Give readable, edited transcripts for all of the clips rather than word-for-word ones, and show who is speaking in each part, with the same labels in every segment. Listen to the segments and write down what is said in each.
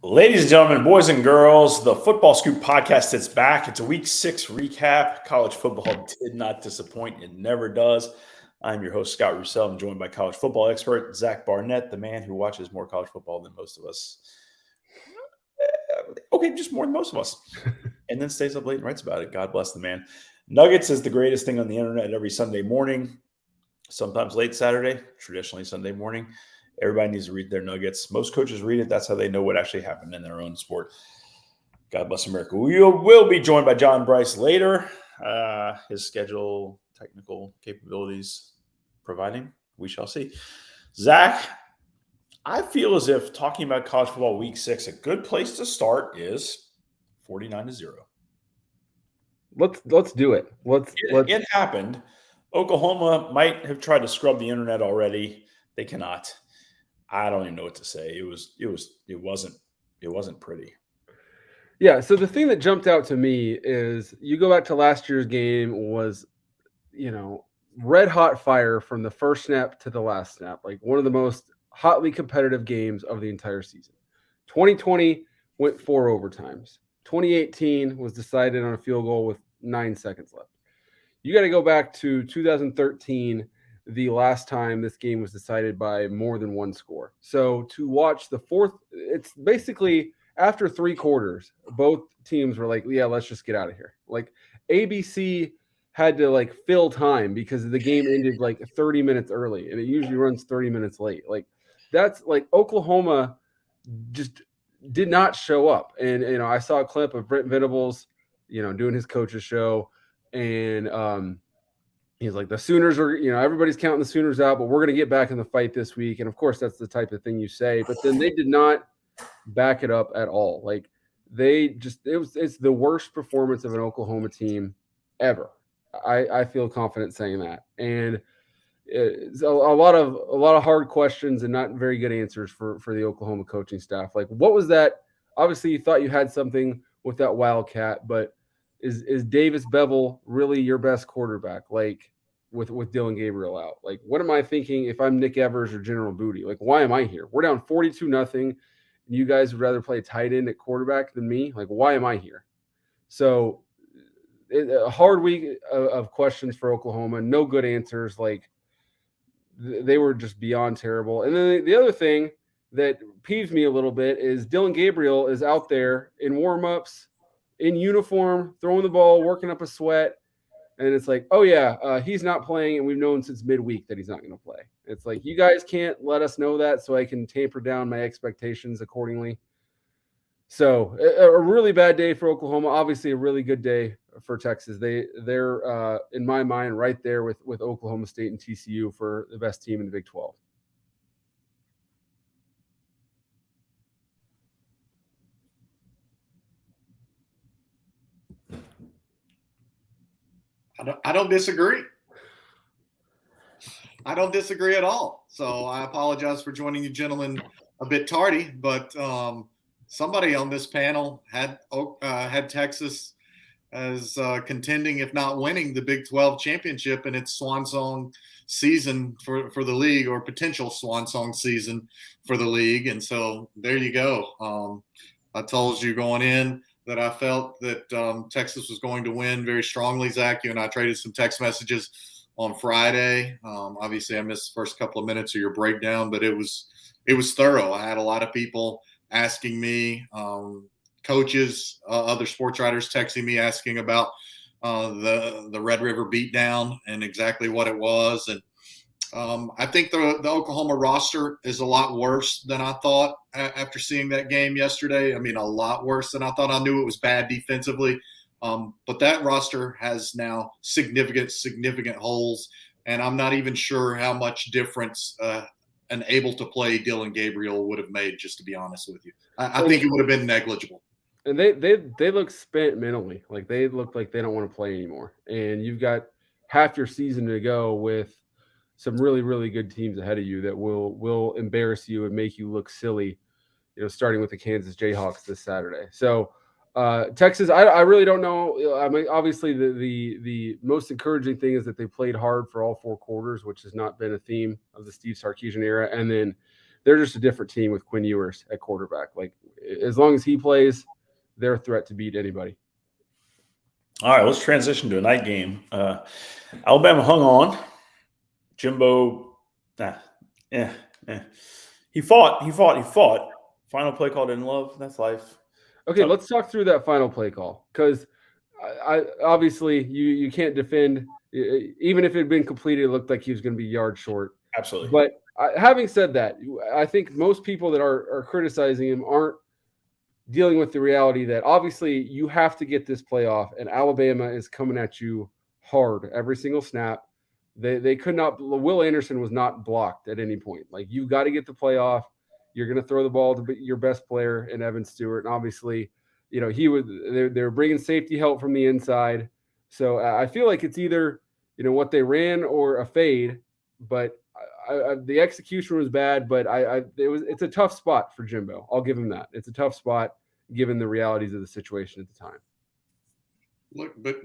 Speaker 1: Ladies and gentlemen, boys and girls, the Football Scoop podcast is back. It's a week 6 recap. College football did not disappoint. It never does. I'm your host, Scott Roussel. I'm joined by college football expert Zach Barnett, the man who watches more college football than most of us. Okay, just more than most of us. And then stays up late and writes about it. God bless the man. Nuggets is the greatest thing on the internet every Sunday morning, sometimes late Saturday, traditionally Sunday morning. Everybody needs to read their Nuggets. Most coaches read it. That's how they know what actually happened in their own sport. God bless America. We will be joined by John Brice later. His schedule, technical capabilities providing, we shall see. Zach, I feel as if talking about college football week 6, a good place to start is 49-0.
Speaker 2: Let's do it.
Speaker 1: It happened. Oklahoma might have tried to scrub the internet already. They cannot. I don't even know what to say. It wasn't pretty.
Speaker 2: Yeah. So the thing that jumped out to me is you go back to last year's game was, red hot fire from the first snap to the last snap, like one of the most hotly competitive games of the entire season. 2020 went 4 overtimes. 2018 was decided on a field goal with 9 seconds left. You got to go back to 2013. The last time this game was decided by more than one score. So to watch the fourth, it's basically after 3 quarters, both teams were like, yeah, let's just get out of here. Like ABC had to fill time because the game ended 30 minutes early, and it usually runs 30 minutes late. That's Oklahoma just did not show up. And, I saw a clip of Brent Venables, doing his coach's show, and, he's like, the Sooners are, everybody's counting the Sooners out, but we're going to get back in the fight this week. And of course, that's the type of thing you say, but then they did not back it up at all. It's the worst performance of an Oklahoma team ever. I feel confident saying that. And it's a lot of hard questions and not very good answers for the Oklahoma coaching staff. What was that? Obviously you thought you had something with that Wildcat, but is Davis Bevel really your best quarterback? With Dillon Gabriel out, what am I thinking if I'm Nick Evers or General Booty? Why am I here? We're down 42-0, and you guys would rather play tight end at quarterback than me. Why am I here? So a hard week of questions for Oklahoma. No good answers. They were just beyond terrible. And then the other thing that peeves me a little bit is Dillon Gabriel is out there in warmups, in uniform, throwing the ball, working up a sweat. And it's he's not playing, and we've known since midweek that he's not going to play. It's you guys can't let us know that so I can taper down my expectations accordingly. So a really bad day for Oklahoma. Obviously, a really good day for Texas. They're in my mind right there with Oklahoma State and TCU for the best team in the Big 12.
Speaker 3: I don't disagree. I don't disagree at all. So I apologize for joining you gentlemen a bit tardy, but somebody on this panel had Texas as contending, if not winning, the Big 12 championship in its swan song season for the league, or potential swan song season for the league. And so there you go. I told you going in that I felt that Texas was going to win very strongly. Zach, you and I traded some text messages on Friday. Obviously, I missed the first couple of minutes of your breakdown, but it was thorough. I had a lot of people asking me, coaches, other sports writers texting me asking about the Red River beatdown and exactly what it was. And I think the Oklahoma roster is a lot worse than I thought after seeing that game yesterday. I mean, a lot worse than I thought. I knew it was bad defensively, but that roster has now significant holes, and I'm not even sure how much difference an able-to-play Dillon Gabriel would have made, just to be honest with you. I think it would have been negligible.
Speaker 2: And they look spent mentally. They look like they don't want to play anymore. And you've got half your season to go with some really, really good teams ahead of you that will embarrass you and make you look silly, starting with the Kansas Jayhawks this Saturday. So Texas, I really don't know. I mean, obviously the most encouraging thing is that they played hard for all 4 quarters, which has not been a theme of the Steve Sarkisian era. And then they're just a different team with Quinn Ewers at quarterback. Like, as long as he plays, they're a threat to beat anybody.
Speaker 1: All right, let's transition to a night game. Alabama hung on. Jimbo, he fought. Final play call didn't love. That's life.
Speaker 2: Okay, let's talk through that final play call, because I obviously you can't defend. Even if it had been completed, it looked like he was going to be yards short.
Speaker 1: Absolutely.
Speaker 2: But having said that, I think most people that are criticizing him aren't dealing with the reality that obviously you have to get this play off, and Alabama is coming at you hard every single snap. They could not. Will Anderson was not blocked at any point. Like, you got to get the play off. You're going to throw the ball to your best player in Evan Stewart, and obviously, they're bringing safety help from the inside. So I feel like it's either what they ran or a fade, but the execution was bad. But it's a tough spot for Jimbo. I'll give him that. It's a tough spot given the realities of the situation at the time.
Speaker 3: Look, but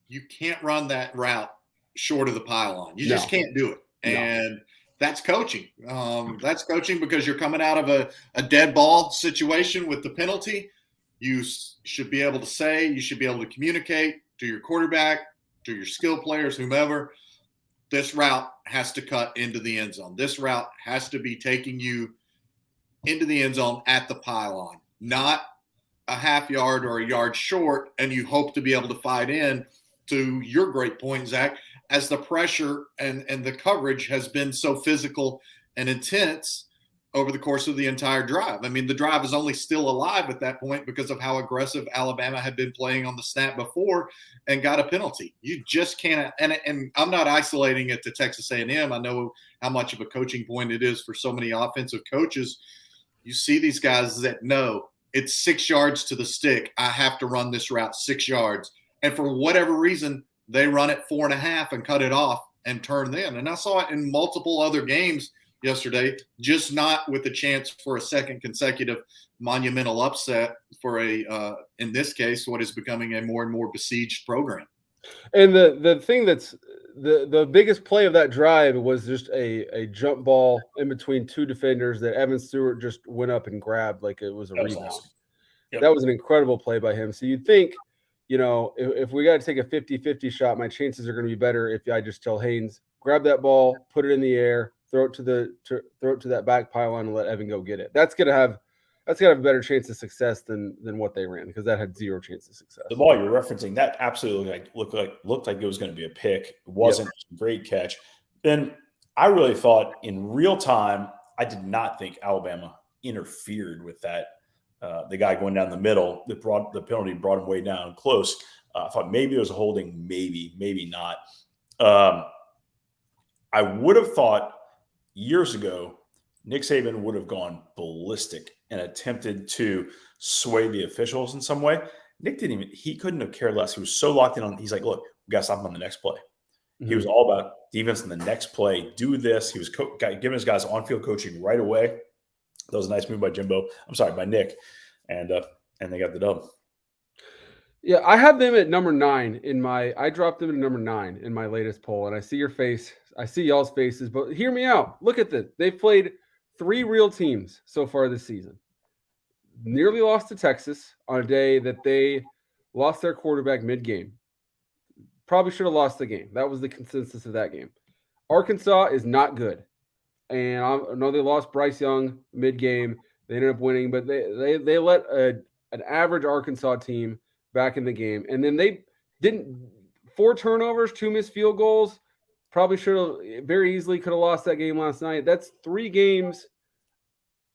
Speaker 3: you can't run that route short of the pylon. You just can't do it. And that's coaching. That's coaching, because you're coming out of a dead ball situation with the penalty. You should be able to say, you should be able to communicate to your quarterback, to your skill players, whomever, this route has to cut into the end zone. This route has to be taking you into the end zone at the pylon, not a half yard or a yard short, and you hope to be able to fight in. To your great point, Zach, as the pressure and the coverage has been so physical and intense over the course of the entire drive. I mean, the drive is only still alive at that point because of how aggressive Alabama had been playing on the snap before and got a penalty. You just can't. And I'm not isolating it to Texas A&M. I know how much of a coaching point it is for so many offensive coaches. You see these guys that know it's 6 yards to the stick. I have to run this route 6 yards. And for whatever reason, they run it 4.5 and cut it off and turn in. And I saw it in multiple other games yesterday, just not with the chance for a second consecutive monumental upset for in this case, what is becoming a more and more besieged program.
Speaker 2: And the thing that's the biggest play of that drive was just a jump ball in between two defenders that Evan Stewart just went up and grabbed like it was a rebound.
Speaker 1: Awesome. Yep.
Speaker 2: That was an incredible play by him. So you'd think, if we got to take a 50-50 shot, my chances are going to be better if I just tell Haynes, grab that ball, put it in the air, throw it to that back pylon and let Evan go get it. That's gonna have a better chance of success than what they ran, because that had zero chance of success.
Speaker 1: The ball you're referencing, that absolutely looked like it was going to be a pick. It wasn't. Yep. Great catch. Then I really thought in real time, I did not think Alabama interfered with that. The guy going down the middle, the penalty brought him way down close. I thought maybe it was a holding, maybe not. I would have thought years ago, Nick Saban would have gone ballistic and attempted to sway the officials in some way. Nick he couldn't have cared less. He was so locked in on, he's like, look, we got to stop him on the next play. Mm-hmm. He was all about defense in the next play. Do this. He was giving his guys on-field coaching right away. That was a nice move by Nick. And they got the dub.
Speaker 2: Yeah, I have them at number 9 I dropped them at number 9 in my latest poll, and I see your face. I see y'all's faces, but hear me out. Look at this. They've played 3 real teams so far this season. Nearly lost to Texas on a day that they lost their quarterback mid-game. Probably should have lost the game. That was the consensus of that game. Arkansas is not good. And I know they lost Brice Young mid-game. They ended up winning, but they let an average Arkansas team back in the game. And then they didn't – 4 turnovers, 2 missed field goals. Probably should have – very easily could have lost that game last night. That's 3 games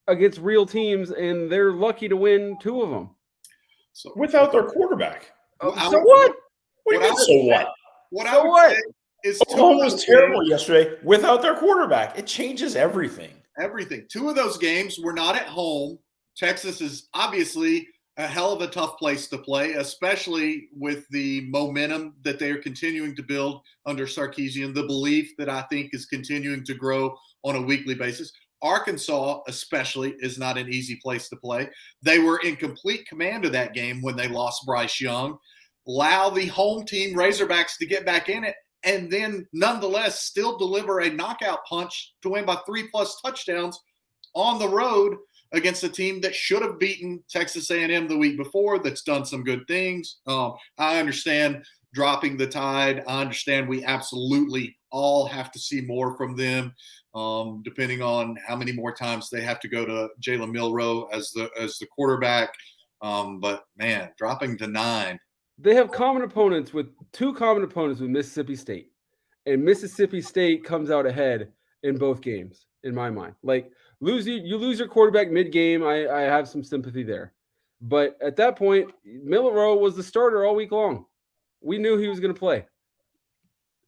Speaker 2: against real teams, and they're lucky to win 2 of them.
Speaker 1: So, without their quarterback.
Speaker 2: So what?
Speaker 1: What do you mean, so what?
Speaker 3: What is
Speaker 1: Oklahoma was terrible yesterday without their quarterback. It changes everything.
Speaker 3: Everything. 2 of those games were not at home. Texas is obviously a hell of a tough place to play, especially with the momentum that they are continuing to build under Sarkisian, the belief that I think is continuing to grow on a weekly basis. Arkansas, especially, is not an easy place to play. They were in complete command of that game when they lost Brice Young. Allow the home team Razorbacks to get back in it, and then nonetheless still deliver a knockout punch to win by 3+ touchdowns on the road against a team that should have beaten Texas A&M the week before, that's done some good things. I understand dropping the Tide. I understand we absolutely all have to see more from them, depending on how many more times they have to go to Jalen Milroe as the quarterback. But, man, dropping to 9.
Speaker 2: They have two common opponents with Mississippi State. And Mississippi State comes out ahead in both games, in my mind. Like, you lose your quarterback mid-game, I have some sympathy there. But at that point, Milroe was the starter all week long. We knew he was going to play.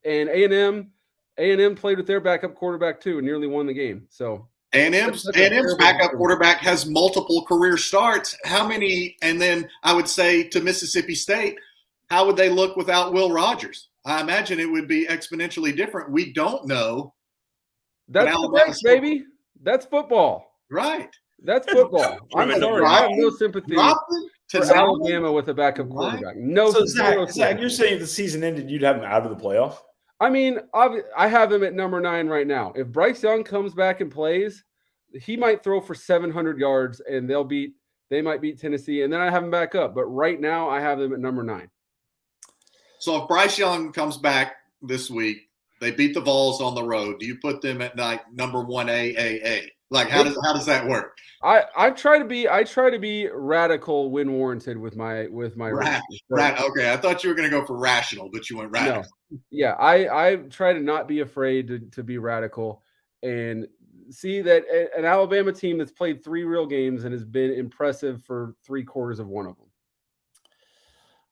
Speaker 2: And A&M played with their backup quarterback too and nearly won the game. So
Speaker 3: A&M's backup quarterback has multiple career starts. How many? And then I would say to Mississippi State, how would they look without Will Rogers? I imagine it would be exponentially different. We don't know.
Speaker 2: That's the breaks, baby. That's football.
Speaker 3: Right.
Speaker 2: That's football. I'm sorry. I have no sympathy for Alabama with a backup quarterback. No.
Speaker 1: So Zach, you're saying if the season ended, you'd have him out of the playoff?
Speaker 2: I mean, I have him at number 9 right now. If Brice Young comes back and plays, he might throw for 700 yards, and they might beat Tennessee, and then I have him back up. But right now, I have them at number 9.
Speaker 3: So if Brice Young comes back this week, they beat the Vols on the road. Do you put them at number 1A? Like how does that work?
Speaker 2: I try to be radical when warranted with my
Speaker 3: Okay, I thought you were going to go for rational, but you went radical.
Speaker 2: No. Yeah, I try to not be afraid to be radical and see that an Alabama team that's played 3 real games and has been impressive for 3/4 of one of them.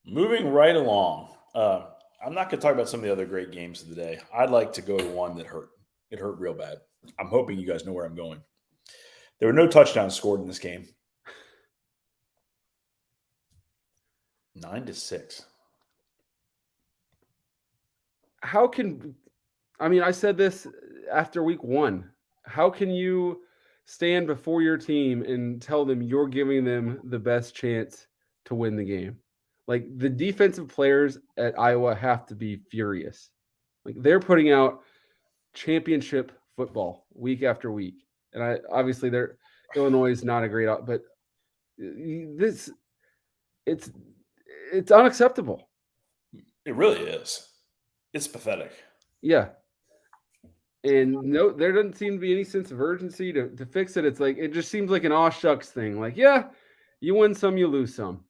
Speaker 1: Moving right along. I'm not going to talk about some of the other great games of the day. I'd like to go to one that hurt. It hurt real bad. I'm hoping you guys know where I'm going. There were no touchdowns scored in this game. 9-6.
Speaker 2: I said this after week 1. How can you stand before your team and tell them you're giving them the best chance to win the game? Like, the defensive players at Iowa have to be furious. Like, they're putting out championship football week after week. And obviously Illinois is not a great – but it's unacceptable.
Speaker 1: It really is. It's pathetic.
Speaker 2: Yeah. And no, there doesn't seem to be any sense of urgency to fix it. It's like, it just seems like an aw shucks thing. Like, yeah, you win some, you lose some.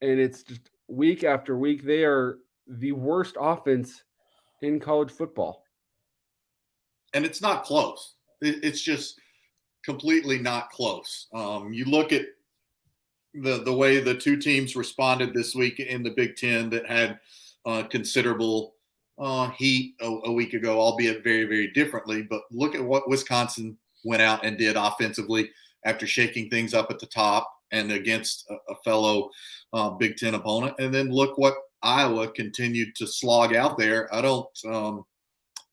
Speaker 2: And it's just week after week, they are the worst offense in college football.
Speaker 3: And it's not close. It's just completely not close. You look at the way the two teams responded this week in the Big Ten that had considerable heat a week ago, albeit very, very differently. But look at what Wisconsin went out and did offensively after shaking things up at the top and against a fellow Big Ten opponent. And then look what Iowa continued to slog out there. I don't,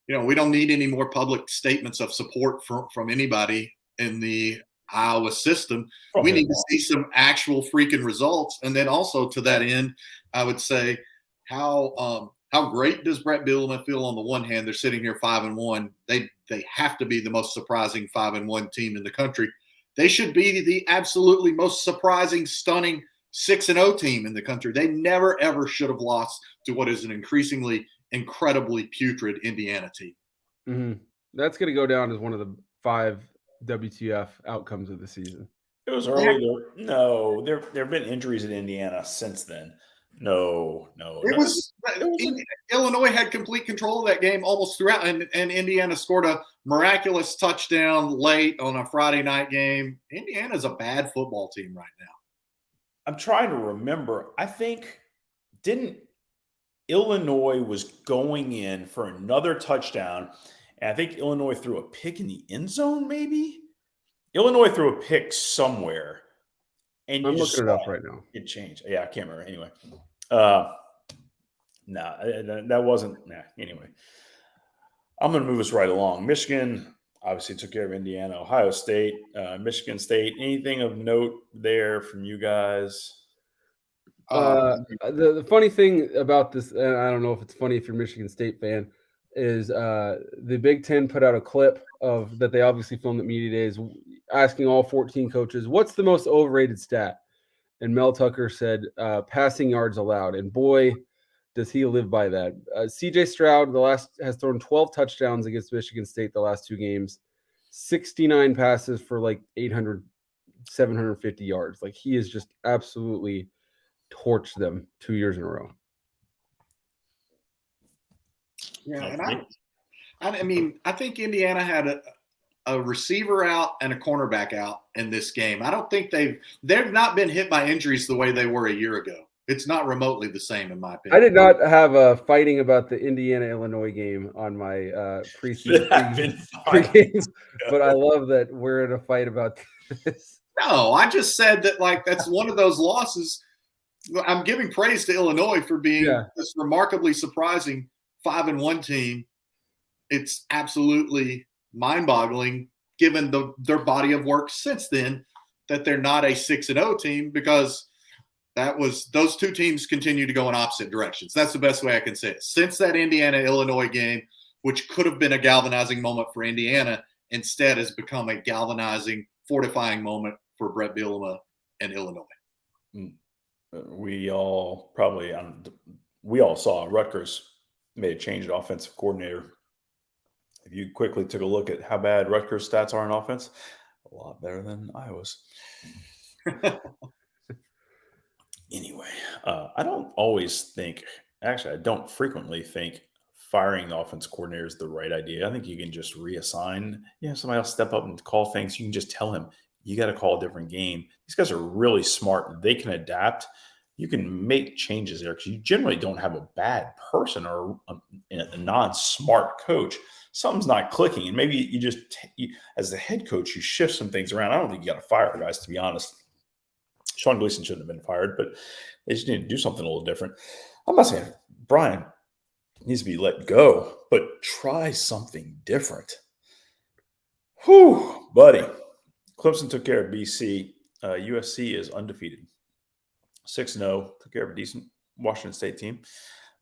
Speaker 3: we don't need any more public statements of support from anybody in the Iowa system. We need to see some actual freaking results. And then also to that end, I would say how great does Brett Bielema feel on the one hand? They're sitting here 5-1. They have to be the most surprising 5-1 team in the country. They should be the absolutely most surprising, stunning 6-0 team in the country. They never, ever should have lost to what is an incredibly putrid Indiana team.
Speaker 2: Mm-hmm. That's going to go down as one of the 5 WTF outcomes of the season.
Speaker 1: It was early. No, there have been injuries in Indiana since then. No.
Speaker 3: Illinois had complete control of that game almost throughout, and Indiana scored a miraculous touchdown late on a Friday night game. Indiana's a bad football team right now.
Speaker 1: I'm trying to remember. I think Illinois was going in for another touchdown, and I think Illinois threw a pick in the end zone, maybe? Illinois threw a pick somewhere. And
Speaker 2: I'm looking it up right now.
Speaker 1: It changed. Yeah, I can't remember. Anyway. That wasn't. Anyway. I'm going to move us right along. Michigan obviously took care of Indiana. Ohio State, Michigan State. Anything of note there from you guys?
Speaker 2: The funny thing about this, and I don't know if it's funny if you're a Michigan State fan, is the Big Ten put out a clip of that they obviously filmed at media days, asking all 14 coaches, "What's the most overrated stat?" And Mel Tucker said, "Passing yards allowed." And boy, does he live by that. C.J. Stroud has thrown 12 touchdowns against Michigan State the last 2 games, 69 passes for like 800, 750 yards. Like he has just absolutely torched them 2 years in a row.
Speaker 3: Yeah, and I mean, I think Indiana had a receiver out and a cornerback out in this game. I don't think they've not been hit by injuries the way they were a year ago. It's not remotely the same, in my opinion.
Speaker 2: I did not have a fighting about the Indiana-Illinois game on my preseason pregame, but I love that we're in a fight about this.
Speaker 3: No, I just said that like that's one of those losses. I'm giving praise to Illinois for being this remarkably surprising 5-1 team. It's absolutely mind-boggling given their body of work since then that they're not a 6-0 team, because those two teams continue to go in opposite directions. That's the best way I can say it. Since that Indiana-Illinois game, which could have been a galvanizing moment for Indiana, instead has become a galvanizing, fortifying moment for Brett Bielema and Illinois.
Speaker 1: We all saw Rutgers made a change in offensive coordinator. If you quickly took a look at how bad Rutgers' stats are on offense, a lot better than Iowa's. Anyway, I don't frequently think firing the offense coordinator is the right idea. I think you can just reassign, somebody else step up and call things. You can just tell him, you got to call a different game. These guys are really smart. They can adapt. You can make changes there because you generally don't have a bad person or a non-smart coach. Something's not clicking. And maybe you as the head coach, you shift some things around. I don't think you got to fire guys, to be honest. Sean Gleason shouldn't have been fired, but they just need to do something a little different. I'm not saying Brian needs to be let go, but try something different. Whew, buddy. Clemson took care of BC. USC is undefeated. 6-0. Took care of a decent Washington State team.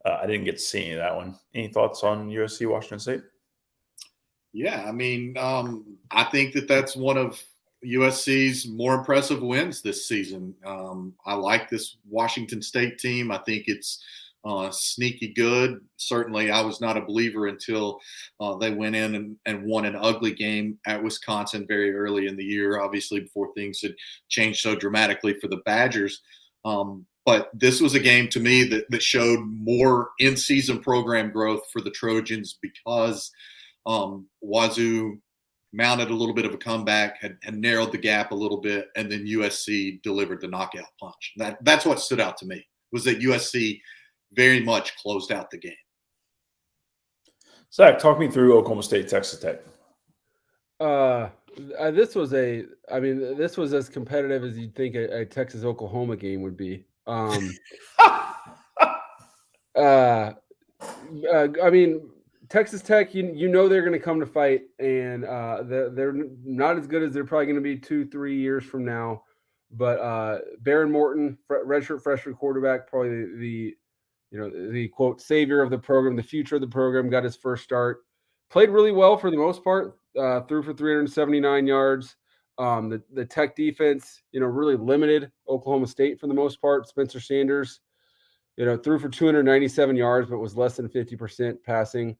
Speaker 1: I didn't get to see any of that one. Any thoughts on USC, Washington State?
Speaker 3: Yeah, I mean, I think that's one of USC's more impressive wins this season. I like this Washington State team. I think it's sneaky good. Certainly, I was not a believer until they went in and won an ugly game at Wisconsin very early in the year, obviously before things had changed so dramatically for the Badgers. But this was a game to me that showed more in-season program growth for the Trojans because Wazoo mounted a little bit of a comeback, had narrowed the gap a little bit, and then USC delivered the knockout punch. That's what stood out to me, was that USC very much closed out the game.
Speaker 1: Zach, talk me through Oklahoma State, Texas Tech.
Speaker 2: This was as competitive as you'd think a Texas-Oklahoma game would be. Texas Tech, they're going to come to fight, and they're not as good as they're probably going to be 2-3 years from now. But Baron Morton, redshirt freshman quarterback, probably the quote savior of the program, the future of the program, got his first start. Played really well for the most part. Threw for 379 yards. The Tech defense, really limited Oklahoma State for the most part. Spencer Sanders, threw for 297 yards, but was less than 50% passing.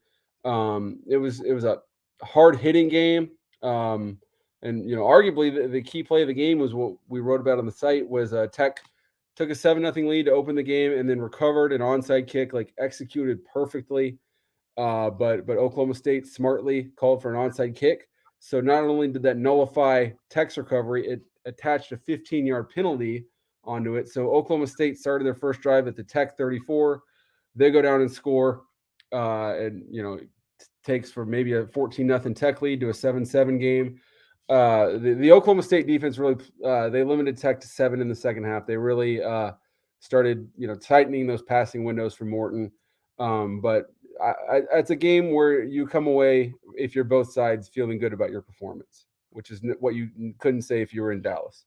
Speaker 2: It was a hard hitting game. And arguably the key play of the game was what we wrote about on the site was Tech took a 7-0 lead to open the game and then recovered an onside kick, executed perfectly. But Oklahoma State smartly called for an onside kick. So not only did that nullify Tech's recovery, it attached a 15-yard penalty onto it. So Oklahoma State started their first drive at the Tech 34. They go down and score, and takes for maybe a 14-0 Tech lead to a 7-7 game. The Oklahoma State defense really they limited Tech to 7 in the second half. They really started tightening those passing windows for Morton. But it's a game where you come away, if you're both sides, feeling good about your performance, which is what you couldn't say if you were in Dallas.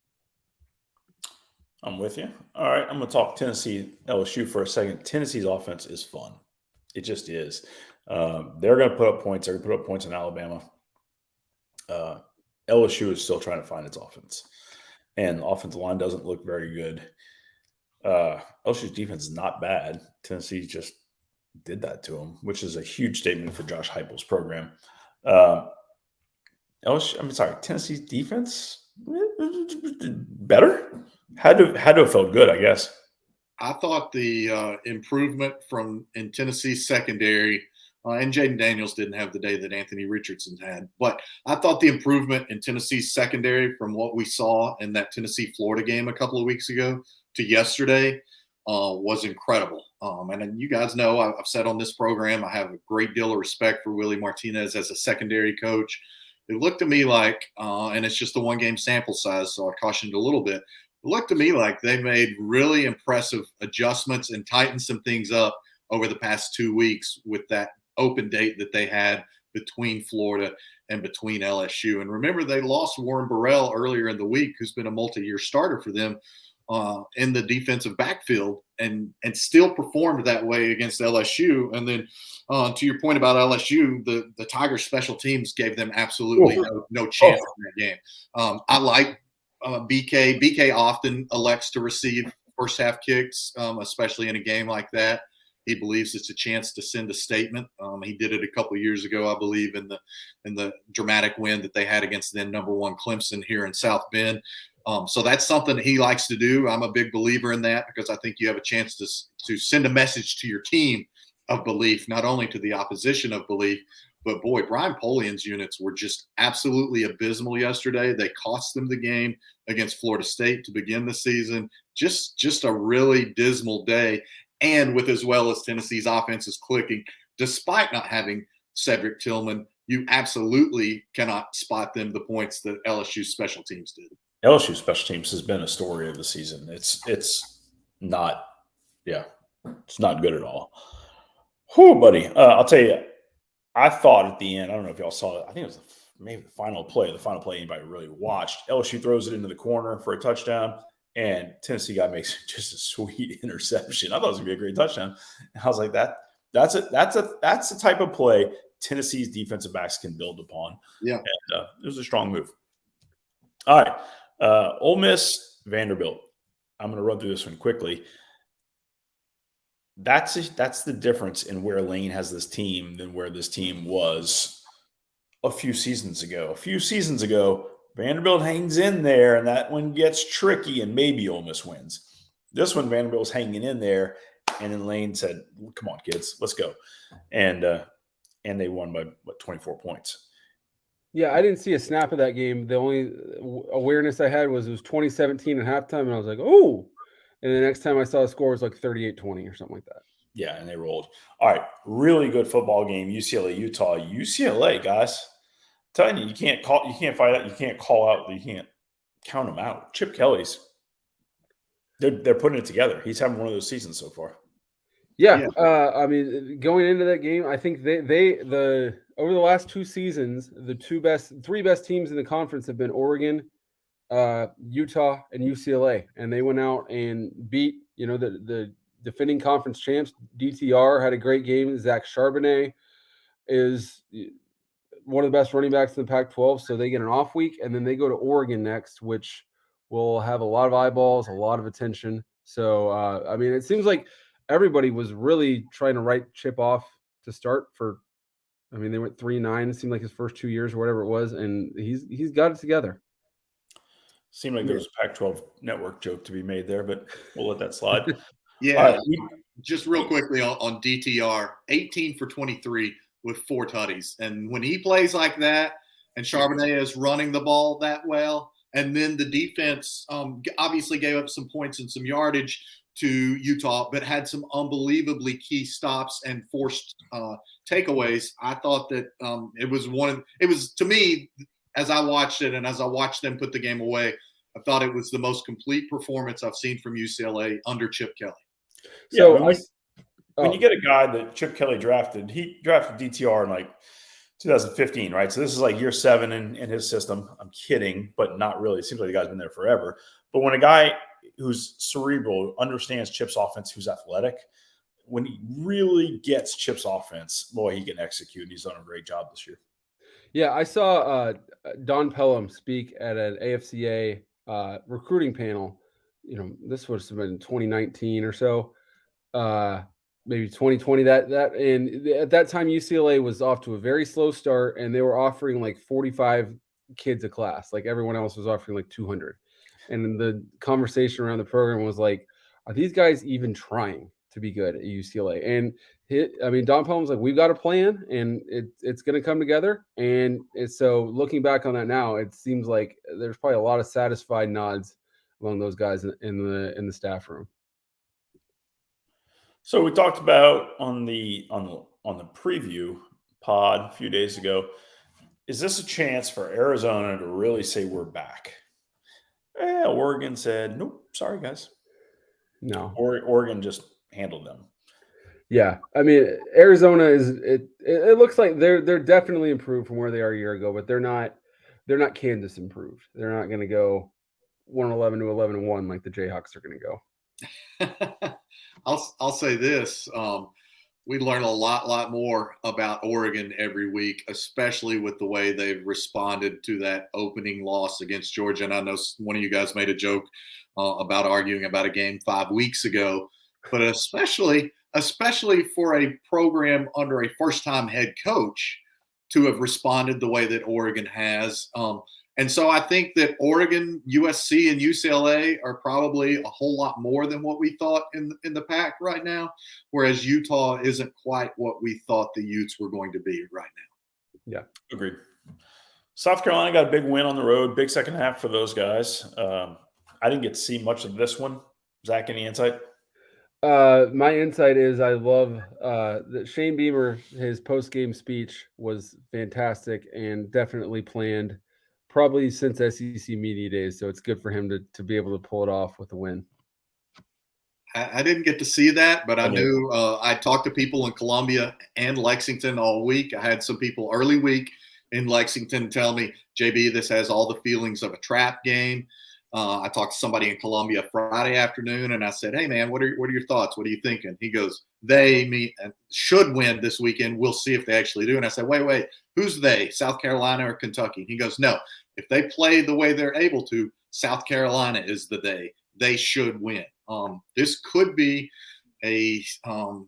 Speaker 1: I'm with you. All right, I'm going to talk Tennessee LSU for a second. Tennessee's offense is fun. It just is. They're going to put up points. They're going to put up points in Alabama. LSU is still trying to find its offense, and the offensive line doesn't look very good. LSU's defense is not bad. Tennessee just did that to them, which is a huge statement for Josh Heupel's program. Tennessee's defense better. Had to have felt good, I guess.
Speaker 3: I thought the improvement in Tennessee's secondary, and Jaden Daniels didn't have the day that Anthony Richardson had, but I thought the improvement in Tennessee's secondary from what we saw in that Tennessee-Florida game a couple of weeks ago to yesterday was incredible. And you guys know I've said on this program I have a great deal of respect for Willie Martinez as a secondary coach. It looked to me like, and it's just a one-game sample size, so I cautioned a little bit. It looked to me like they made really impressive adjustments and tightened some things up over the past 2 weeks with that open date that they had between Florida and between LSU. And remember, they lost Warren Burrell earlier in the week, who's been a multi-year starter for them in the defensive backfield, and still performed that way against LSU. And then to your point about LSU, the Tigers special teams gave them absolutely no chance in that game. I like BK. BK often elects to receive first half kicks, especially in a game like that. He believes it's a chance to send a statement. He did it a couple of years ago, I believe, in the dramatic win that they had against then number one Clemson here in South Bend. So that's something that he likes to do. I'm a big believer in that because I think you have a chance to send a message to your team of belief, not only to the opposition of belief, but boy, Brian Polian's units were just absolutely abysmal yesterday. They cost them the game against Florida State to begin the season. Just a really dismal day. And with as well as Tennessee's offense is clicking, despite not having Cedric Tillman, you absolutely cannot spot them the points that LSU special teams did.
Speaker 1: LSU special teams has been a story of the season. It's not good at all. Whew, buddy. I'll tell you, I thought at the end, I don't know if y'all saw it. I think it was maybe the final play anybody really watched. LSU throws it into the corner for a touchdown, and Tennessee guy makes just a sweet interception. I thought it was gonna be a great touchdown. And I was like, that's the type of play Tennessee's defensive backs can build upon. Yeah, and it was a strong move. All right. Ole Miss, Vanderbilt. I'm going to run through this one quickly. That's the difference in where Lane has this team than where this team was a few seasons ago. A few seasons ago, Vanderbilt hangs in there, and that one gets tricky, and maybe Ole Miss wins. This one, Vanderbilt's hanging in there, and then Lane said, "Come on, kids, let's go," and they won by 24 points.
Speaker 2: Yeah, I didn't see a snap of that game. The only awareness I had was it was 2017 at halftime, and I was like, "Oh!" And the next time I saw the score was like 38-20 or something like that.
Speaker 1: Yeah, and they rolled. All right, really good football game. UCLA, Utah. UCLA, guys. I'm telling you, you can't fight out. You can't call out. You can't count them out. Chip Kelly's. They're putting it together. He's having one of those seasons so far.
Speaker 2: Yeah. I mean, going into that game, I think over the last two seasons, the three best teams in the conference have been Oregon, Utah, and UCLA, and they went out and beat the defending conference champs. DTR had a great game. Zach Charbonnet is one of the best running backs in the Pac-12, so they get an off week, and then they go to Oregon next, which will have a lot of eyeballs, a lot of attention. So, I mean, it seems like everybody was really trying to write Chip off to start for. I mean, they went 3-9. It seemed like his first 2 years or whatever it was, and he's got it together.
Speaker 1: Seemed like there was a Pac-12 network joke to be made there, but we'll let that slide.
Speaker 3: Yeah. Right. Just real quickly on DTR, 18 for 23 with 4 tutties. And when he plays like that and Charbonnet is running the ball that well, and then the defense obviously gave up some points and some yardage to Utah, but had some unbelievably key stops and forced takeaways. I thought that it was to me, as I watched it and as I watched them put the game away, I thought it was the most complete performance I've seen from UCLA under Chip Kelly.
Speaker 1: So when you get a guy that Chip Kelly drafted, he drafted DTR in like 2015, right? So this is like year 7 in his system. I'm kidding, but not really. It seems like the guy's been there forever. But when a guy who's cerebral, understands Chip's offense, who's athletic, when he really gets Chip's offense, boy, he can execute. He's done a great job this year.
Speaker 2: Yeah, I saw Don Pelham speak at an AFCA recruiting panel. This would have been 2019 or so, maybe 2020. And at that time, UCLA was off to a very slow start, and they were offering like 45 kids a class. Like everyone else was offering like 200. And the conversation around the program was like, are these guys even trying to be good at UCLA? And Don Pelham's like, we've got a plan, and it's going to come together. And so looking back on that now, it seems like there's probably a lot of satisfied nods among those guys in the staff room.
Speaker 1: So we talked about on the preview pod a few days ago. Is this a chance for Arizona to really say we're back? Oregon said, nope, sorry guys.
Speaker 2: No,
Speaker 1: Oregon just handled them.
Speaker 2: Yeah, I mean, Arizona is it looks like they're definitely improved from where they are a year ago, but they're not Kansas improved. They're not going to go 1-11 to 11-1 like the Jayhawks are going to
Speaker 3: go. I'll say this: we learn a lot more about Oregon every week, especially with the way they've responded to that opening loss against Georgia. And I know one of you guys made a joke about arguing about a game 5 weeks ago, but especially for a program under a first-time head coach to have responded the way that Oregon has. And so I think that Oregon, USC, and UCLA are probably a whole lot more than what we thought in the pack right now, whereas Utah isn't quite what we thought the Utes were going to be right now.
Speaker 2: Yeah,
Speaker 1: agreed. South Carolina got a big win on the road, big second half for those guys. I didn't get to see much of this one. Zach, any insight?
Speaker 2: My insight is I love that Shane Beamer, his post-game speech was fantastic and definitely planned, probably since SEC Media Days. So it's good for him to be able to pull it off with a win.
Speaker 3: I didn't get to see that, but I knew I talked to people in Columbia and Lexington all week. I had some people early week in Lexington tell me, JB, this has all the feelings of a trap game. I talked to somebody in Columbia Friday afternoon, and I said, hey, man, what are your thoughts? What are you thinking? He goes, they should win this weekend. We'll see if they actually do. And I said, wait, who's they, South Carolina or Kentucky? He goes, no, if they play the way they're able to, South Carolina is the they. They should win. This could be a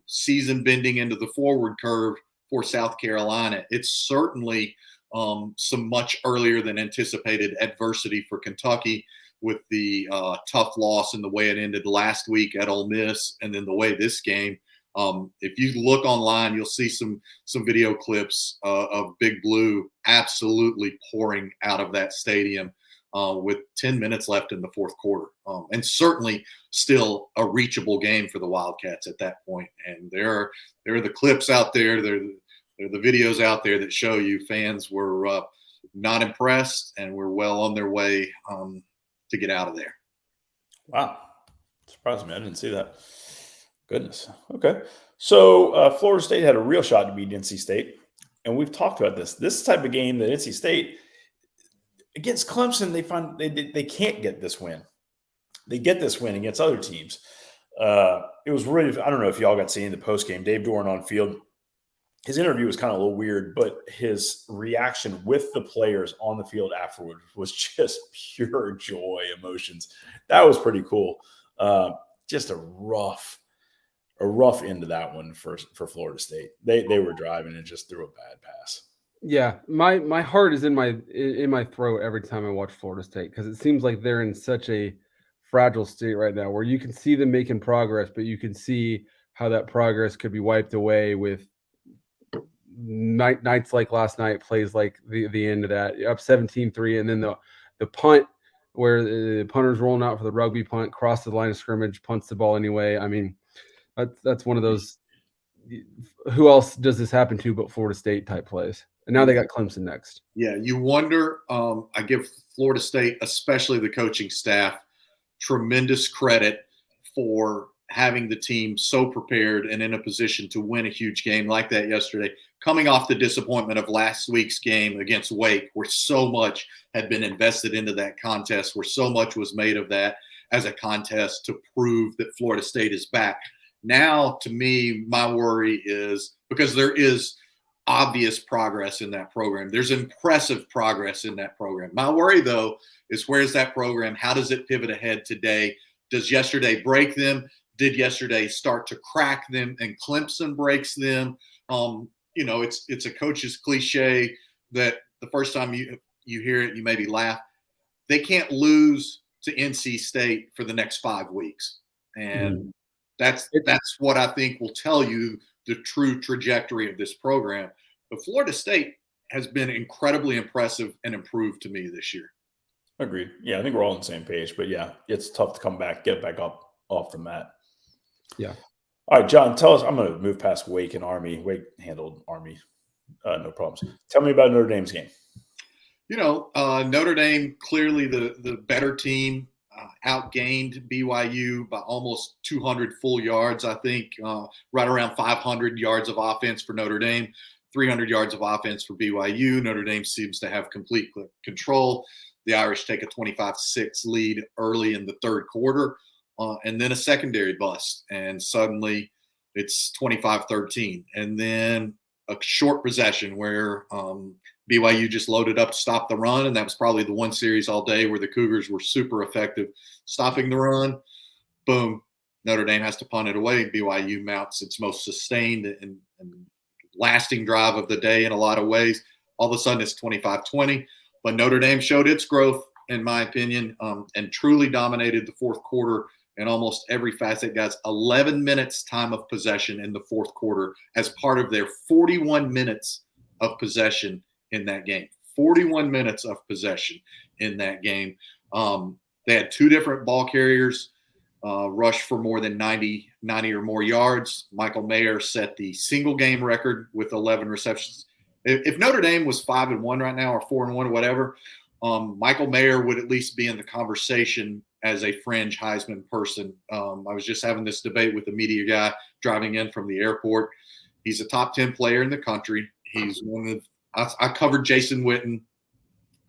Speaker 3: season bending into the forward curve for South Carolina. It's certainly some much earlier than anticipated adversity for Kentucky, with the tough loss and the way it ended last week at Ole Miss, and then the way this game. If you look online, you'll see some video clips of Big Blue absolutely pouring out of that stadium with 10 minutes left in the fourth quarter, and certainly still a reachable game for the Wildcats at that point. And there are the clips out there. There are the videos out there that show you fans were not impressed and were well on their way to get out of there.
Speaker 1: Wow. Surprised me. I didn't see that. Goodness. Okay. So Florida State had a real shot to beat NC State. And we've talked about this. This type of game that NC State against Clemson, they can't get this win. They get this win against other teams. It was really, I don't know if y'all got to see in the postgame, Dave Doran on field. His interview was kind of a little weird, but his reaction with the players on the field afterward was just pure joy, emotions. That was pretty cool. Just a rough end to that one for Florida State. They were driving and just threw a bad pass.
Speaker 2: Yeah, my heart is in my throat every time I watch Florida State, because it seems like they're in such a fragile state right now where you can see them making progress, but you can see how that progress could be wiped away with nights like last night, plays like the end of that, up 17-3, and then the punt where the punter's rolling out for the rugby punt, crosses the line of scrimmage, punts the ball anyway. I mean, that's one of those, who else does this happen to but Florida State type plays? And now they got Clemson next.
Speaker 3: Yeah, you wonder. I give Florida State, especially the coaching staff, tremendous credit for having the team so prepared and in a position to win a huge game like that yesterday, coming off the disappointment of last week's game against Wake, where so much had been invested into that contest, where so much was made of that as a contest to prove that Florida State is back. Now, to me, my worry is because there is obvious progress in that program. There's impressive progress in that program. My worry, though, is where's that program? How does it pivot ahead today? Does yesterday break them? Did yesterday start to crack them and Clemson breaks them? It's a coach's cliche that the first time you hear it, you maybe laugh. They can't lose to NC State for the next 5 weeks. And that's what I think will tell you the true trajectory of this program. But Florida State has been incredibly impressive and improved to me this year.
Speaker 1: Agreed. Yeah, I think we're all on the same page. But yeah, it's tough to come back, get back up off the mat.
Speaker 2: Yeah.
Speaker 1: All right, John, tell us. I'm going to move past Wake and Army. Wake handled Army, no problems. Tell me about Notre Dame's game.
Speaker 3: Notre Dame, clearly the better team, outgained BYU by almost 200 full yards, I think, right around 500 yards of offense for Notre Dame, 300 yards of offense for BYU. Notre Dame seems to have complete control. The Irish take a 25-6 lead early in the third quarter, and then a secondary bust, and suddenly it's 25-13. And then a short possession where BYU just loaded up to stop the run, and that was probably the one series all day where the Cougars were super effective stopping the run. Boom, Notre Dame has to punt it away. BYU mounts its most sustained and lasting drive of the day in a lot of ways. All of a sudden it's 25-20, but Notre Dame showed its growth, in my opinion, and truly dominated the fourth quarter in almost every facet. Guys, 11 minutes time of possession in the fourth quarter as part of their 41 minutes of possession in that game. 41 minutes of possession in that game. They had two different ball carriers rush for more than 90 or more yards. Michael Mayer set the single game record with 11 receptions. If Notre Dame was 5-1 right now or 4-1 or whatever, Michael Mayer would at least be in the conversation as a fringe Heisman person. I was just having this debate with a media guy driving in from the airport. He's a top 10 player in the country. He's I covered Jason Witten.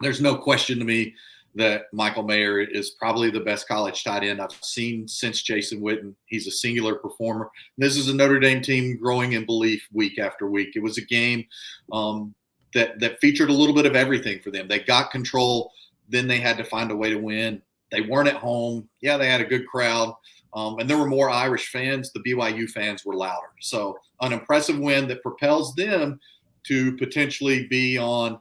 Speaker 3: There's no question to me that Michael Mayer is probably the best college tight end I've seen since Jason Witten. He's a singular performer. This is a Notre Dame team growing in belief week after week. It was a game that featured a little bit of everything for them. They got control, then they had to find a way to win. They weren't at home. Yeah, they had a good crowd, and there were more Irish fans. The BYU fans were louder. So an impressive win that propels them to potentially be on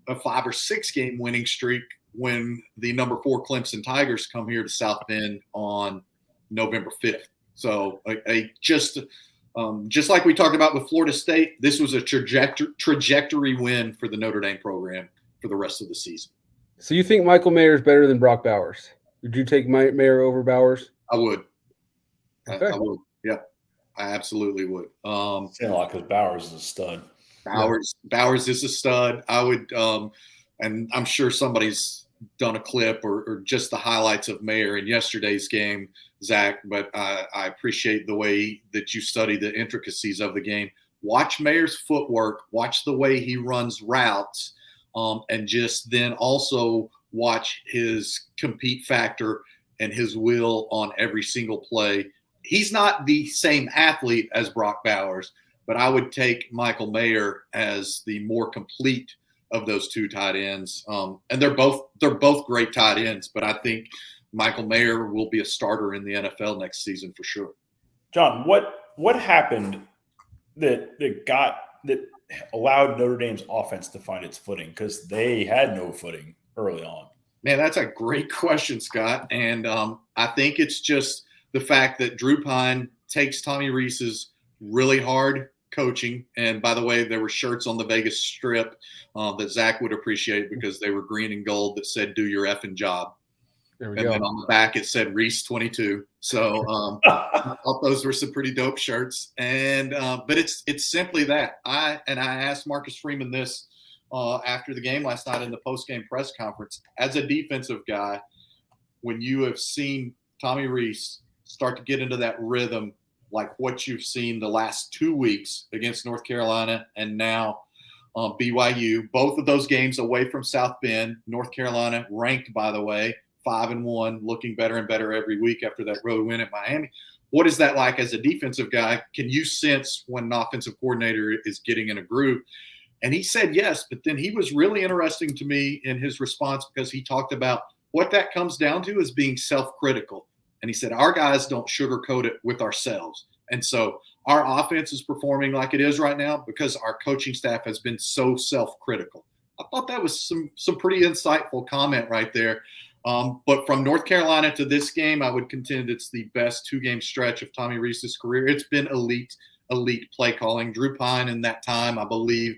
Speaker 3: a 5 or 6 game winning streak when the number 4 Clemson Tigers come here to South Bend on November 5th. So just like we talked about with Florida State, this was a trajectory win for the Notre Dame program for the rest of the season.
Speaker 2: So you think Michael Mayer is better than Brock Bowers? Would you take Mayer over Bowers?
Speaker 3: I would.
Speaker 2: Okay.
Speaker 3: I would. Yeah, I absolutely would.
Speaker 1: Saying a lot because Bowers is a stud.
Speaker 3: Bowers is a stud. I would, and I'm sure somebody's done a clip or just the highlights of Mayer in yesterday's game, Zach, but I appreciate the way that you study the intricacies of the game. Watch Mayer's footwork, watch the way he runs routes, and just then also watch his compete factor and his will on every single play. He's not the same athlete as Brock Bowers, but I would take Michael Mayer as the more complete of those two tight ends. And they're both great tight ends, but I think Michael Mayer will be a starter in the NFL next season for sure.
Speaker 1: John, what happened that allowed Notre Dame's offense to find its footing? Because they had no footing early on.
Speaker 3: Man, that's a great question, Scott. And I think it's just the fact that Drew Pine takes Tommy Rees's really hard coaching. And by the way, there were shirts on the Vegas Strip that Zach would appreciate because they were green and gold that said, "Do your effing job." And then on the back, it said Reese 22. So I thought those were some pretty dope shirts. And but it's simply that. I asked Marcus Freeman this after the game last night in the post-game press conference. As a defensive guy, when you have seen Tommy Reese start to get into that rhythm, like what you've seen the last 2 weeks against North Carolina and now BYU, both of those games away from South Bend, North Carolina ranked, by the way, 5-1, looking better and better every week after that road win at Miami. What is that like as a defensive guy? Can you sense when an offensive coordinator is getting in a groove? And he said yes, but then he was really interesting to me in his response because he talked about what that comes down to is being self-critical. And he said, our guys don't sugarcoat it with ourselves. And so our offense is performing like it is right now because our coaching staff has been so self-critical. I thought that was some pretty insightful comment right there. But from North Carolina to this game, I would contend it's the best 2-game stretch of Tommy Rees's career. It's been elite play calling. Drew Pine in that time, I believe,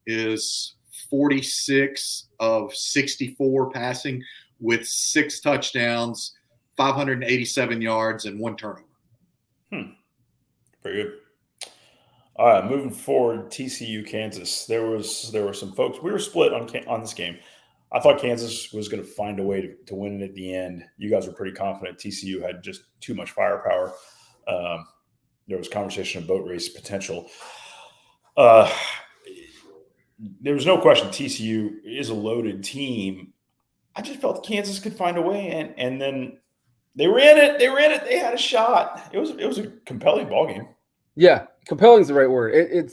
Speaker 3: is 46 of 64 passing with 6 touchdowns, 587 yards, and 1 turnover.
Speaker 1: Very good. All right, moving forward, TCU, Kansas. There were some folks. We were split on this game. I thought Kansas was going to find a way to win it at the end. You guys were pretty confident. TCU had just too much firepower. There was conversation of boat race potential. There was no question TCU is a loaded team. I just felt Kansas could find a way, and then they were in it. They had a shot. It was a compelling ball game.
Speaker 2: Yeah, compelling is the right word.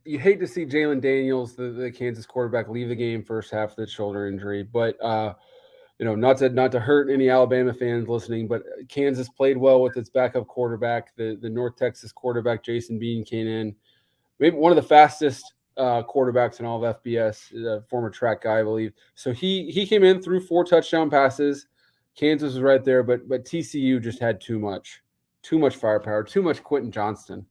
Speaker 2: You hate to see Jalen Daniels, the Kansas quarterback, leave the game first half with a shoulder injury, but not to hurt any Alabama fans listening, but Kansas played well with its backup quarterback. The North Texas quarterback Jason Bean came in, maybe one of the fastest quarterbacks in all of FBS, a former track guy, I believe. So he came in, threw 4 touchdown passes. Kansas was right there, but TCU just had too much firepower, too much Quentin Johnston.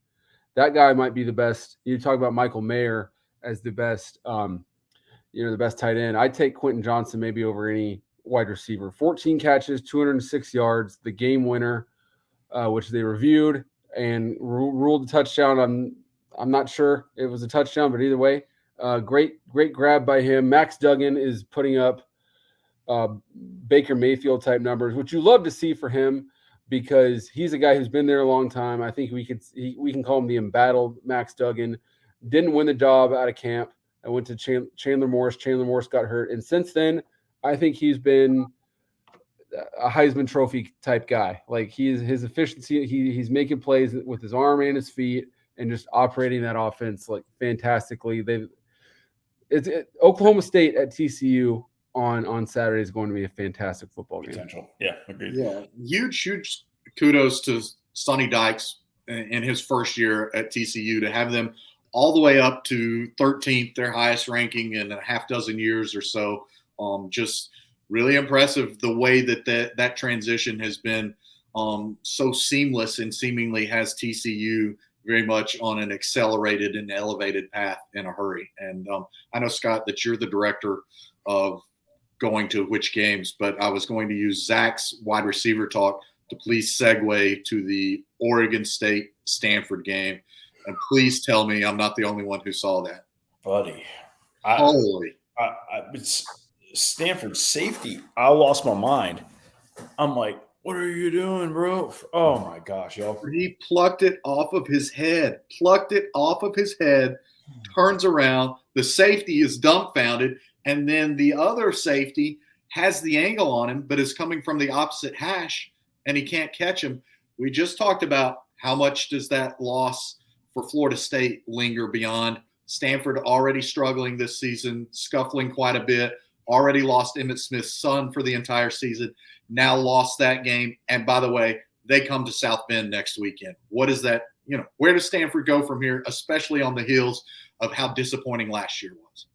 Speaker 2: That guy might be the best. You talk about Michael Mayer as the best, the best tight end. I'd take Quentin Johnston maybe over any wide receiver. 14 catches, 206 yards, the game winner, which they reviewed and ruled a touchdown. I'm not sure it was a touchdown, but either way, great grab by him. Max Duggan is putting up Baker Mayfield type numbers, which you love to see for him, because he's a guy who's been there a long time. I think we can call him the embattled Max Duggan. Didn't win the job out of camp. I went to Chandler Morris. Chandler Morris got hurt. And since then, I think he's been a Heisman Trophy type guy. Like his efficiency, he's making plays with his arm and his feet and just operating that offense like fantastically. Oklahoma State at TCU on Saturday is going to be a fantastic football game.
Speaker 1: Potential. Yeah, agreed.
Speaker 3: Yeah, huge kudos to Sonny Dykes in his first year at TCU to have them all the way up to 13th, their highest ranking in a half dozen years or so. Just really impressive the way that transition has been so seamless and seemingly has TCU very much on an accelerated and elevated path in a hurry. And I know, Scott, that you're the director of going to which games, but I was going to use Zach's wide receiver talk to please segue to the Oregon State Stanford game. And please tell me I'm not the only one who saw that.
Speaker 1: Buddy. It's Stanford safety. I lost my mind. I'm like, what are you doing, bro? Oh my gosh, y'all.
Speaker 3: He plucked it off of his head, turns around. The safety is dumbfounded. And then the other safety has the angle on him, but is coming from the opposite hash, and he can't catch him. We just talked about how much does that loss for Florida State linger beyond. Stanford already struggling this season, scuffling quite a bit, already lost Emmitt Smith's son for the entire season, now lost that game. And by the way, they come to South Bend next weekend. What is that? Where does Stanford go from here, especially on the heels of how disappointing last year was?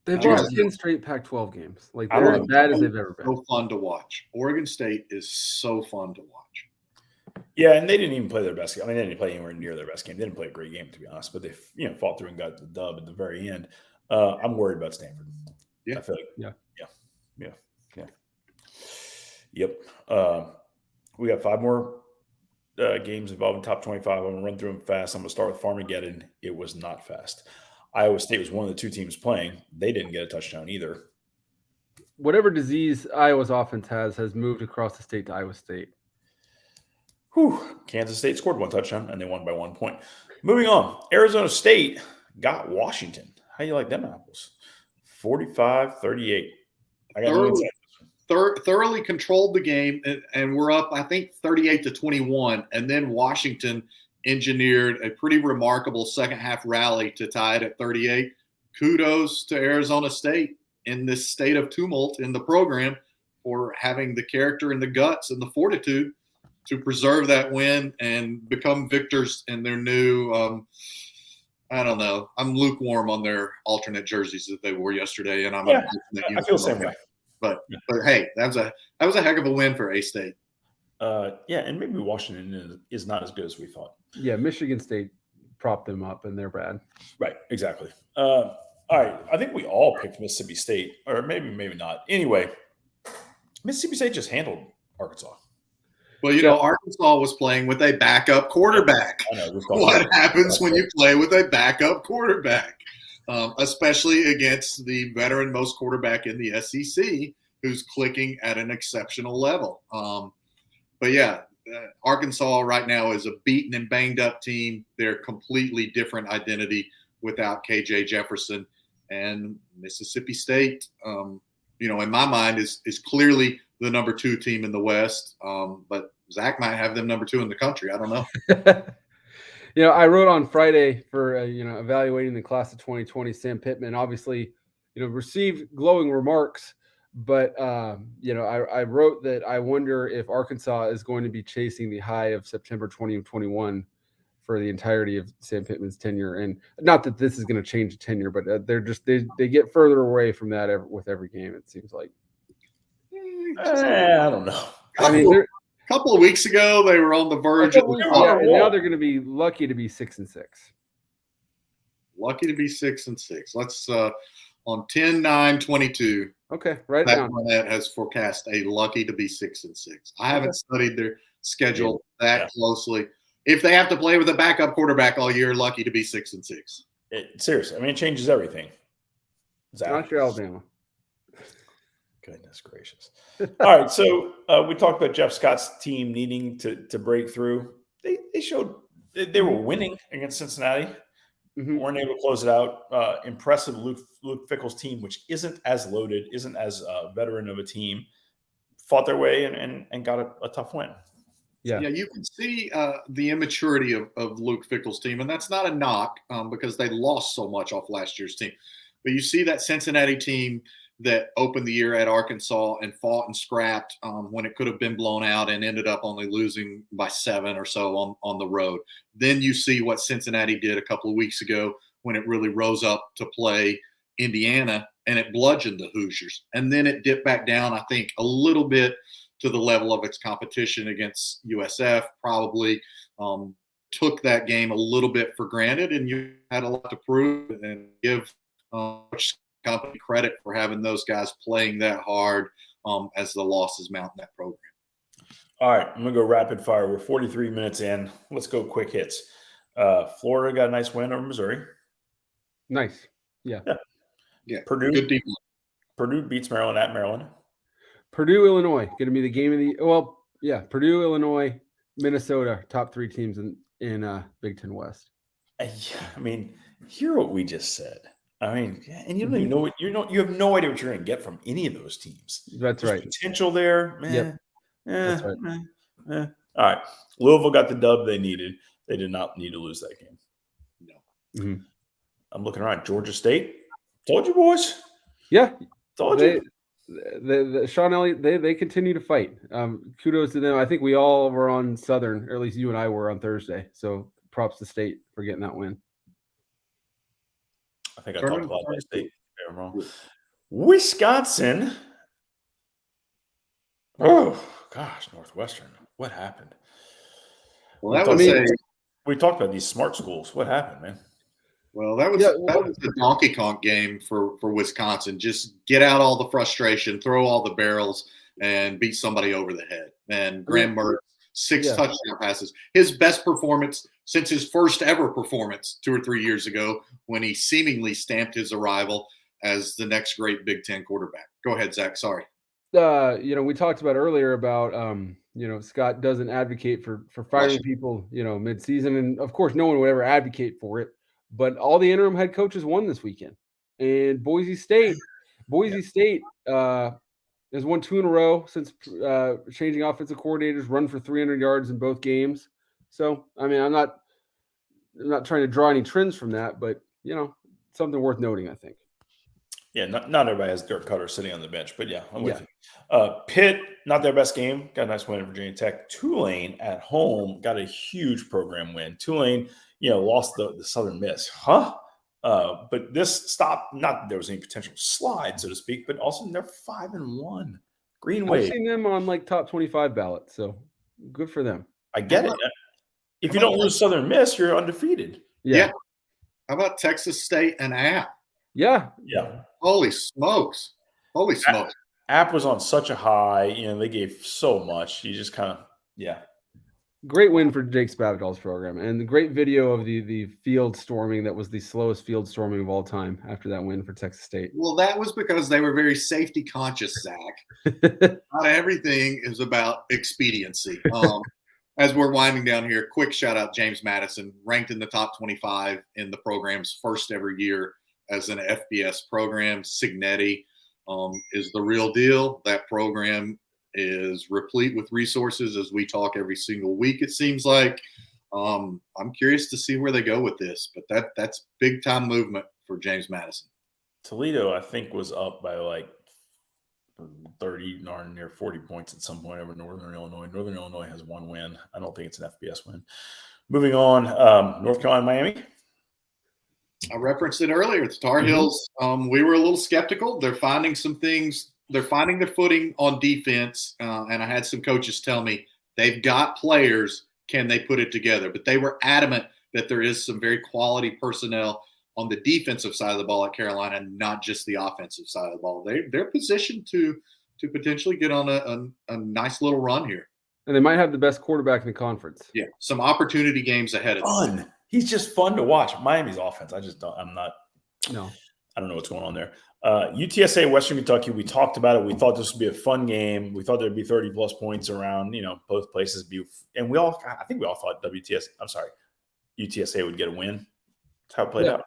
Speaker 2: They've lost 10 straight Pac-12 games. Like, they're as bad as they've ever been.
Speaker 3: So fun to watch. Oregon State is so fun to watch.
Speaker 1: Yeah, and they didn't even play their best game. I mean, they didn't play anywhere near their best game. They didn't play a great game, to be honest, but they fought through and got the dub at the very end. I'm worried about Stanford.
Speaker 3: Yeah.
Speaker 1: I feel like,
Speaker 2: Yeah.
Speaker 1: Yep. We got 5 more games involving top 25. I'm going to run through them fast. I'm going to start with Farmageddon. It was not fast. Iowa State was one of the 2 teams playing. They didn't get a touchdown either.
Speaker 2: Whatever disease Iowa's offense has moved across the state to Iowa State.
Speaker 1: Kansas State scored 1 touchdown, and they won by 1 point. Moving on. Arizona State got Washington. How do you like them apples? 45-38. I got no insight.
Speaker 3: Thoroughly controlled the game, and we're up, I think, 38-21. And then Washington engineered a pretty remarkable second half rally to tie it at 38. Kudos to Arizona State in this state of tumult in the program for having the character and the guts and the fortitude to preserve that win and become victors in their new I don't know. I'm lukewarm on their alternate jerseys that they wore yesterday, and I
Speaker 1: feel the same way.
Speaker 3: But hey, that was a heck of a win for A-State.
Speaker 1: And maybe Washington is not as good as we thought.
Speaker 2: Yeah, Michigan State propped them up, and they're bad.
Speaker 1: Right, exactly. All right, I think we all picked Mississippi State, or maybe not. Anyway, Mississippi State just handled Arkansas.
Speaker 3: Well, you know, Arkansas was playing with a backup quarterback.
Speaker 1: I know,
Speaker 3: what happens when you play with a backup quarterback? Especially against the veteran-most quarterback in the SEC, who's clicking at an exceptional level. Arkansas right now is a beaten and banged-up team. They're a completely different identity without KJ Jefferson. And Mississippi State, in my mind, is clearly the number 2 team in the West. But Zach might have them number 2 in the country. I don't know.
Speaker 2: I wrote on Friday for, evaluating the class of 2020, Sam Pittman, obviously, received glowing remarks, but, I wrote that I wonder if Arkansas is going to be chasing the high of September 2021 for the entirety of Sam Pittman's tenure. And not that this is going to change the tenure, but they get further away from that with every game, it seems like.
Speaker 1: I don't know.
Speaker 3: I mean, a couple of weeks ago, they were on the verge of
Speaker 2: and now they're going to be lucky to be 6-6.
Speaker 3: Lucky to be 6-6. Let's on 10/9/22.
Speaker 2: Okay, right
Speaker 3: Pat
Speaker 2: down.
Speaker 3: Barnett has forecast a lucky to be 6-6. I haven't studied their schedule that closely. If they have to play with a backup quarterback all year, lucky to be 6-6.
Speaker 1: Seriously, I mean, it changes everything.
Speaker 2: Not your Alabama.
Speaker 1: Goodness gracious. All right, so we talked about Jeff Scott's team needing to break through. They showed they were winning against Cincinnati. Mm-hmm. Weren't able to close it out. Impressive Luke Fickell's team, which isn't as loaded, isn't as veteran of a team, fought their way and got a tough win.
Speaker 3: Yeah, you can see the immaturity of Luke Fickell's team, and that's not a knock because they lost so much off last year's team. But you see that Cincinnati team that opened the year at Arkansas and fought and scrapped when it could have been blown out and ended up only losing by 7 or so on the road. Then you see what Cincinnati did a couple of weeks ago when it really rose up to play Indiana and it bludgeoned the Hoosiers. And then it dipped back down, I think, a little bit to the level of its competition against USF, probably took that game a little bit for granted, and you had a lot to prove and give company credit for having those guys playing that hard as the losses mount in that program.
Speaker 1: All right, I'm going to go rapid fire. We're 43 minutes in. Let's go quick hits. Florida got a nice win over Missouri.
Speaker 2: Nice. Yeah.
Speaker 3: Purdue. Good defense.
Speaker 1: Purdue beats Maryland at Maryland.
Speaker 2: Purdue, Illinois, going to be the game of Purdue, Illinois, Minnesota, top 3 teams in Big Ten West.
Speaker 1: I mean, hear what we just said. I mean, and you don't even know what you have no idea what you're going to get from any of those teams.
Speaker 2: That's right.
Speaker 1: Potential there, man.
Speaker 2: Yep. That's right.
Speaker 1: All right, Louisville got the dub they needed. They did not need to lose that game.
Speaker 3: No.
Speaker 2: Mm-hmm.
Speaker 1: I'm looking around. Georgia State. Told you, boys.
Speaker 2: Yeah.
Speaker 1: Told you.
Speaker 2: The Sean Elliott, they continue to fight. Kudos to them. I think we all were on Southern, or at least you and I were on Thursday. So props to State for getting that win.
Speaker 1: I think I talked about that State. I'm wrong. Wisconsin. Oh gosh, Northwestern. What happened?
Speaker 3: Well,
Speaker 1: we talked about these smart schools. What happened, man?
Speaker 3: Well, that was the Donkey Kong game for Wisconsin. Just get out all the frustration, throw all the barrels, and beat somebody over the head. And Graham Mertz, 6 touchdown passes. His best performance since his first ever performance 2 or 3 years ago when he seemingly stamped his arrival as the next great Big Ten quarterback. Go ahead, Zach. Sorry.
Speaker 2: We talked about earlier about, Scott doesn't advocate for firing people, midseason. And, of course, no one would ever advocate for it. But all the interim head coaches won this weekend. And Boise State Boise State has won 2 in a row since changing offensive coordinators, run for 300 yards in both games. So, I mean, I'm not trying to draw any trends from that, but, something worth noting, I think.
Speaker 1: Yeah, not everybody has Dirk Cutter sitting on the bench, but yeah, I'm with
Speaker 2: Yeah.
Speaker 1: you. Pitt, not their best game. Got a nice win at Virginia Tech. Tulane at home got a huge program win. Tulane, lost the Southern Miss. But this stopped, not that there was any potential slide, so to speak, but also they're 5-1. Green
Speaker 2: I've
Speaker 1: Wave.
Speaker 2: seen them on like top 25 ballots, so good for them.
Speaker 1: I get it. If you don't lose Southern Miss, you're undefeated.
Speaker 3: Yeah. How about Texas State and App?
Speaker 2: Yeah.
Speaker 3: Holy smokes.
Speaker 1: App was on such a high. They gave so much. You just kind of,
Speaker 2: Great win for Jake Spavital's program, and the great video of the field storming that was the slowest field storming of all time after that win for Texas State.
Speaker 3: Well, that was because they were very safety conscious, Zach. Not everything is about expediency. As we're winding down here, quick shout out James Madison, ranked in the top 25 in the program's first ever year as an FBS program. Signetti is the real deal. That program is replete with resources as we talk every single week, it seems like. I'm curious to see where they go with this, but that's big time movement for James Madison.
Speaker 1: Toledo, I think, was up by like 30, near 40 points at some point over Northern Illinois. Northern Illinois has 1 win. I don't think it's an FBS win. Moving on, North Carolina, Miami.
Speaker 3: I referenced it earlier. The Tar Heels, we were a little skeptical. They're finding some things. They're finding their footing on defense, and I had some coaches tell me they've got players. Can they put it together? But they were adamant that there is some very quality personnel on the defensive side of the ball at Carolina, and not just the offensive side of the ball. They're positioned to potentially get on a nice little run here.
Speaker 2: And they might have the best quarterback in the conference.
Speaker 3: Yeah, some opportunity games ahead of them.
Speaker 1: Fun. He's just fun to watch. Miami's offense, I don't know what's going on there. UTSA, Western Kentucky, we talked about it. We thought this would be a fun game. We thought there'd be 30-plus points around, both places. And I think we all thought UTSA would get a win. That's how it played out.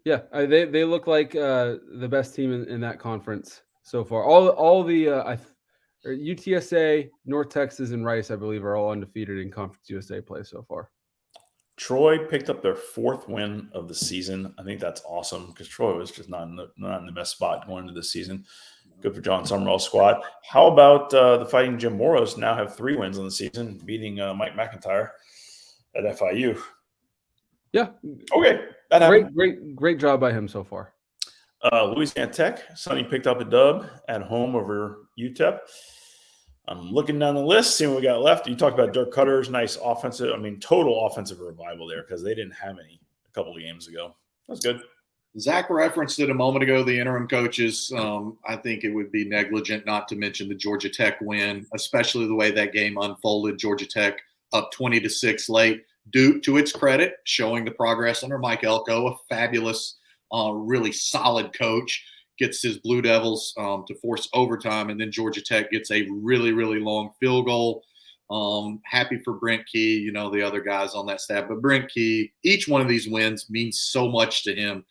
Speaker 2: Yeah, they look like the best team in that conference so far. All the UTSA, North Texas, and Rice, I believe, are all undefeated in Conference USA play so far.
Speaker 1: Troy picked up their 4th win of the season. I think that's awesome because Troy was just not in the best spot going into the season. Good for John Summerall's squad. How about the Fighting Jim Moros now have 3 wins on the season, beating Mike McIntyre at FIU.
Speaker 2: Yeah.
Speaker 1: Okay. That happened.
Speaker 2: Great job by him so far.
Speaker 1: Louisiana Tech, Sonny picked up a dub at home over UTEP. I'm looking down the list, seeing what we got left. You talked about Dirk Cutter's nice offensive, total offensive revival there because they didn't have any a couple of games ago. That's good.
Speaker 3: Zach referenced it a moment ago, the interim coaches. I think it would be negligent not to mention the Georgia Tech win, especially the way that game unfolded. Georgia Tech up 20-6 late. Due to its credit, showing the progress under Mike Elko, a fabulous, really solid coach, gets his Blue Devils to force overtime, and then Georgia Tech gets a really, really long field goal. Happy for Brent Key, the other guys on that staff. But Brent Key, each one of these wins means so much to him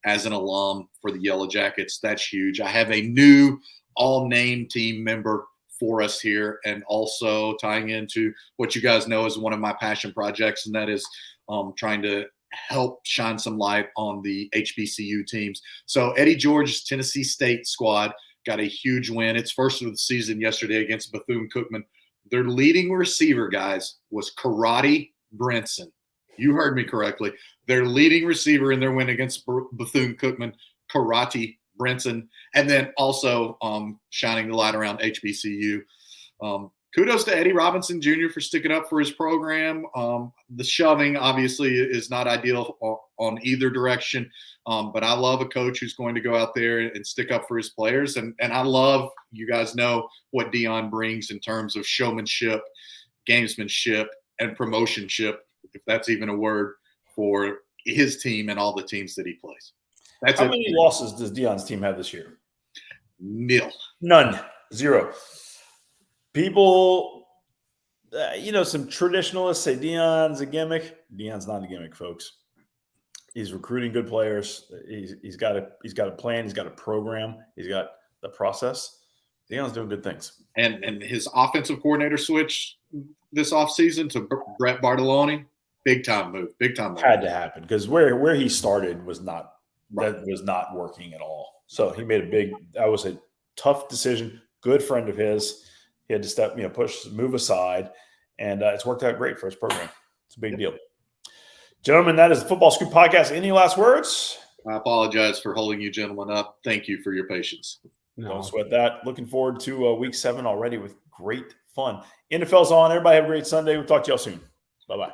Speaker 3: as an alum for the Yellow Jackets. That's huge. I have a new all-name team member for us here, and also tying into what you guys know is one of my passion projects, and that is trying to help shine some light on the HBCU teams. So Eddie George's Tennessee State squad got a huge win. Its first of the season yesterday against Bethune-Cookman. Their leading receiver, guys, was Karate Brinson. You heard me correctly. Their leading receiver in their win against Bethune-Cookman, Karate Brinson, and then also shining the light around HBCU. Kudos to Eddie Robinson Jr. for sticking up for his program. The shoving, obviously, is not ideal on either direction, but I love a coach who's going to go out there and stick up for his players. And I love, you guys know, what Dion brings in terms of showmanship, gamesmanship, and promotionship, if that's even a word, for his team and all the teams that he plays.
Speaker 1: How many losses does Dion's team have this year?
Speaker 3: Nil.
Speaker 1: None. 0. People, some traditionalists say Dion's a gimmick. Dion's not a gimmick, folks. He's recruiting good players. He's got a plan. He's got a program. He's got the process. Deion's doing good things.
Speaker 3: And his offensive coordinator switch this offseason to Brett Bartolone, big time move.
Speaker 1: Had to happen because where he started was not working at all. So he made that was a tough decision. Good friend of his. He had to step, move aside, and it's worked out great for his program. It's a big deal. Gentlemen, that is the Football Scoop Podcast. Any last words?
Speaker 3: I apologize for holding you gentlemen up. Thank you for your patience.
Speaker 2: No.
Speaker 1: Don't sweat that. Looking forward to week 7 already with great fun. NFL's on. Everybody have a great Sunday. We'll talk to y'all soon. Bye-bye.